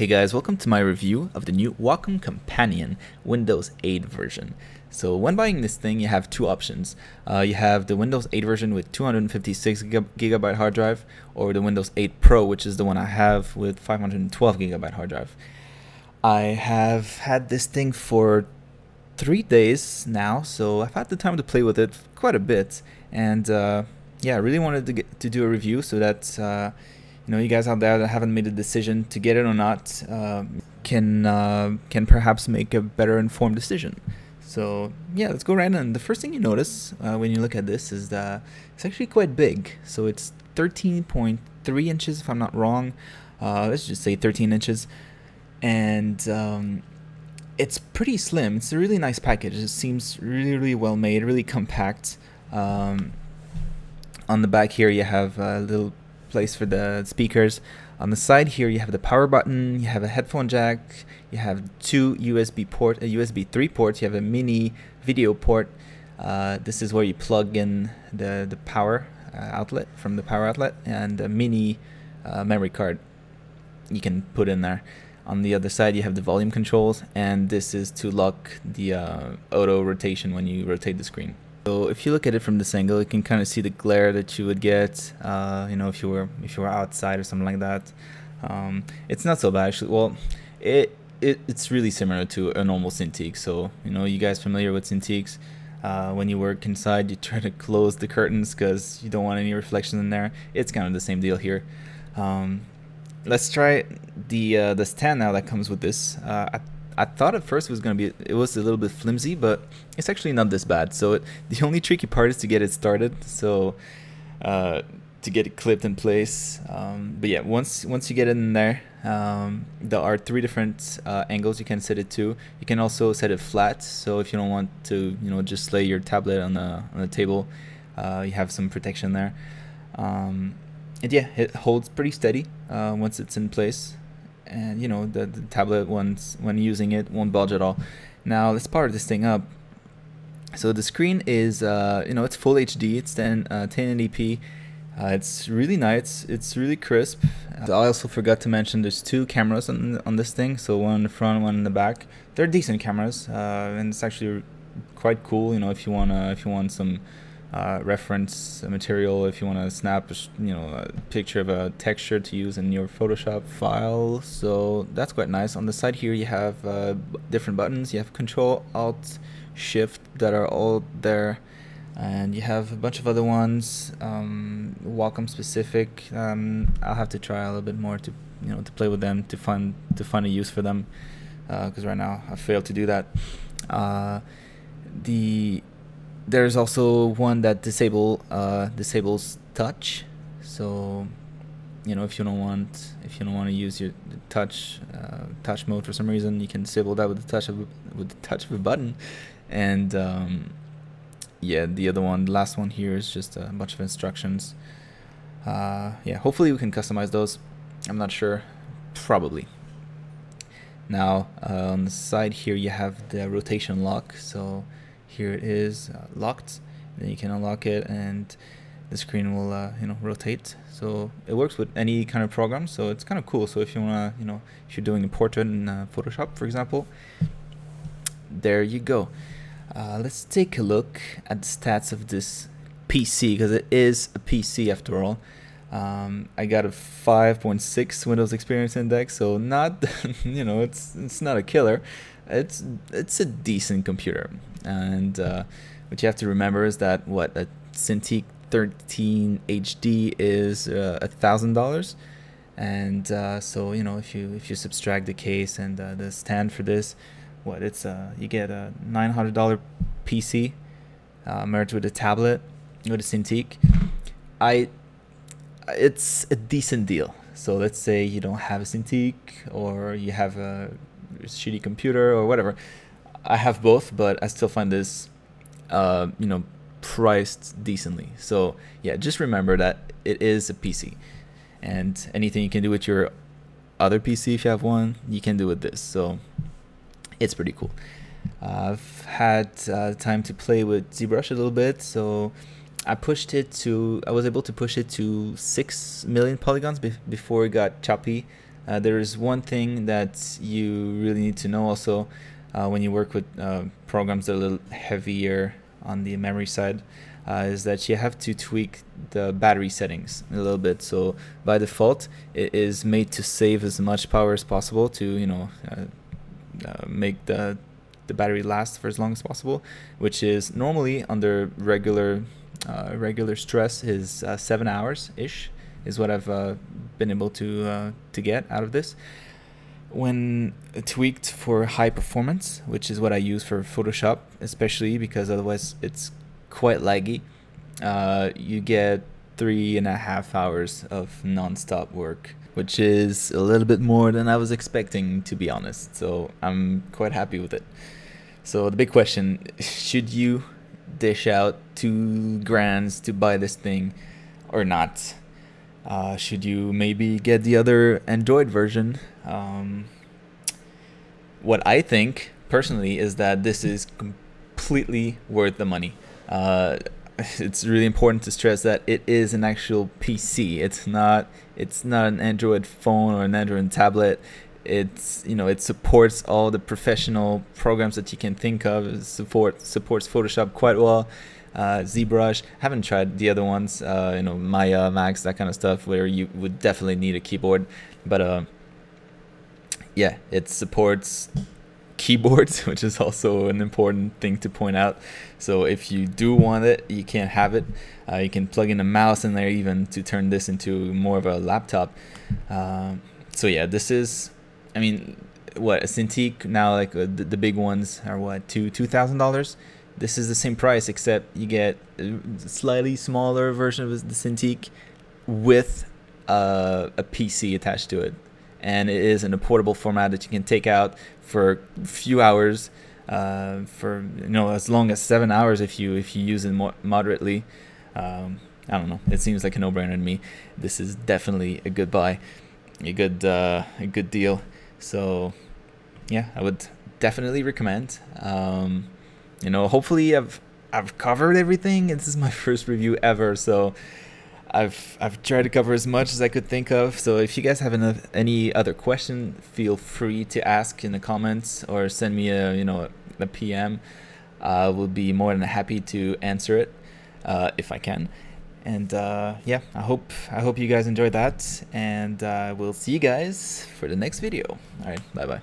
Hey guys, welcome to my review of the new Wacom Companion Windows 8 version. So when buying this thing, you have two options. You have the Windows 8 version with 256 gigabyte hard drive, or the Windows 8 Pro, which is the one I have with 512 gigabyte hard drive. I have had this thing for 3 days now, so I've had the time to play with it quite a bit, and yeah, I really wanted to do a review so that you guys out there that haven't made a decision to get it or not can perhaps make a better informed decision. So yeah, let's go right in. The first thing you notice when you look at this is that it's actually quite big. So it's 13.3 inches if I'm not wrong. Let's just say 13 inches. And it's pretty slim. It's a really nice package. It seems really well made, really compact. On the back here you have a little place for the speakers. On the side here you have the power button, you have a headphone jack, you have two USB port, a USB 3 port, you have a mini video port. This is where you plug in the power outlet from the power outlet, and a mini memory card you can put in there. On the other side you have the volume controls, and this is to lock the auto rotation when you rotate the screen. So if you look at it from this angle, you can kind of see the glare that you would get, if you were outside or something like that. It's not so bad actually. Well, it's really similar to a normal Cintiq. So you guys familiar with Cintiqs? When you work inside, you try to close the curtains because you don't want any reflection in there. It's kind of the same deal here. Let's try the stand now that comes with this. I thought at first it was a little bit flimsy, but it's actually not this bad. So the only tricky part is to get it started. So to get it clipped in place. But yeah, once you get it in there, there are 3 different angles you can set it to. You can also set it flat. So if you don't want to, just lay your tablet on the table, you have some protection there. And yeah, it holds pretty steady once it's in place. And the tablet when using it won't budge at all. Now let's power this thing up. So the screen is it's full HD. It's 1080p. It's really nice. It's really crisp. I also forgot to mention there's 2 cameras on this thing. So one in the front, one in the back. They're decent cameras, and it's actually quite cool. If you want some reference material, if you want to snap a picture of a texture to use in your Photoshop file. So that's quite nice. On the side here you have different buttons. You have Control, Alt, Shift that are all there, and you have a bunch of other ones, Wacom specific. I'll have to try a little bit more to to play with them, to find a use for them, because right now I failed to do that. There's also one that disables touch. So if you don't want to use your touch mode for some reason, you can disable that with the touch of a button. And yeah, the last one here is just a bunch of instructions. Yeah, hopefully we can customize those. I'm not sure, probably. Now on the side here you have the rotation lock. So here it is locked, then you can unlock it and the screen will rotate. So it works with any kind of program, so it's kind of cool. So if you want to if you're doing a portrait in Photoshop, for example, there you go. Let's take a look at the stats of this PC, because it is a PC after all. I got a 5.6 Windows Experience Index, so not it's not a killer. It's a decent computer. And what you have to remember is that a Cintiq 13 HD is $1,000, and so if you subtract the case and the stand for this, you get a $900 PC merged with a tablet with a Cintiq. It's a decent deal. So let's say you don't have a Cintiq, or you have a shitty computer or whatever. I have both, but I still find this priced decently. So yeah, just remember that it is a PC, and anything you can do with your other PC, if you have one, you can do with this. So it's pretty cool. I've had time to play with ZBrush a little bit, so I was able to push it to 6 million polygons before it got choppy. There is one thing that you really need to know also when you work with programs that are a little heavier on the memory side, is that you have to tweak the battery settings a little bit. So by default, it is made to save as much power as possible to make the battery last for as long as possible, which is normally under regular stress is 7 hours ish is what I've been able to get out of this. When tweaked for high performance, which is what I use for Photoshop, especially because otherwise it's quite laggy, you get 3.5 hours of non-stop work, which is a little bit more than I was expecting, to be honest. So I'm quite happy with it. So the big question, should you dish out $2,000 to buy this thing or not? Should you maybe get the other Android version? What I think personally is that this is completely worth the money. It's really important to stress that it is an actual PC. It's not an Android phone or an Android tablet. It's, it supports all the professional programs that you can think of. It supports Photoshop quite well. ZBrush. Haven't tried the other ones, Maya, Max, that kind of stuff, where you would definitely need a keyboard. But yeah, it supports keyboards, which is also an important thing to point out. So if you do want it, you can't have it. You can plug in a mouse in there even to turn this into more of a laptop. So yeah, this is, what, a Cintiq now, like the big ones are what, $2,000. This is the same price, except you get a slightly smaller version of the Cintiq with a PC attached to it, and it is in a portable format that you can take out for a few hours, for as long as 7 hours if you use it moderately. I don't know. It seems like a no-brainer to me. This is definitely a good buy, a good deal. So yeah, I would definitely recommend. Hopefully I've covered everything. This is my first review ever, so I've tried to cover as much as I could think of. So if you guys have any other question, feel free to ask in the comments or send me a PM. I will be more than happy to answer it if I can. And yeah, I hope you guys enjoyed that, and we'll see you guys for the next video. All right, bye bye.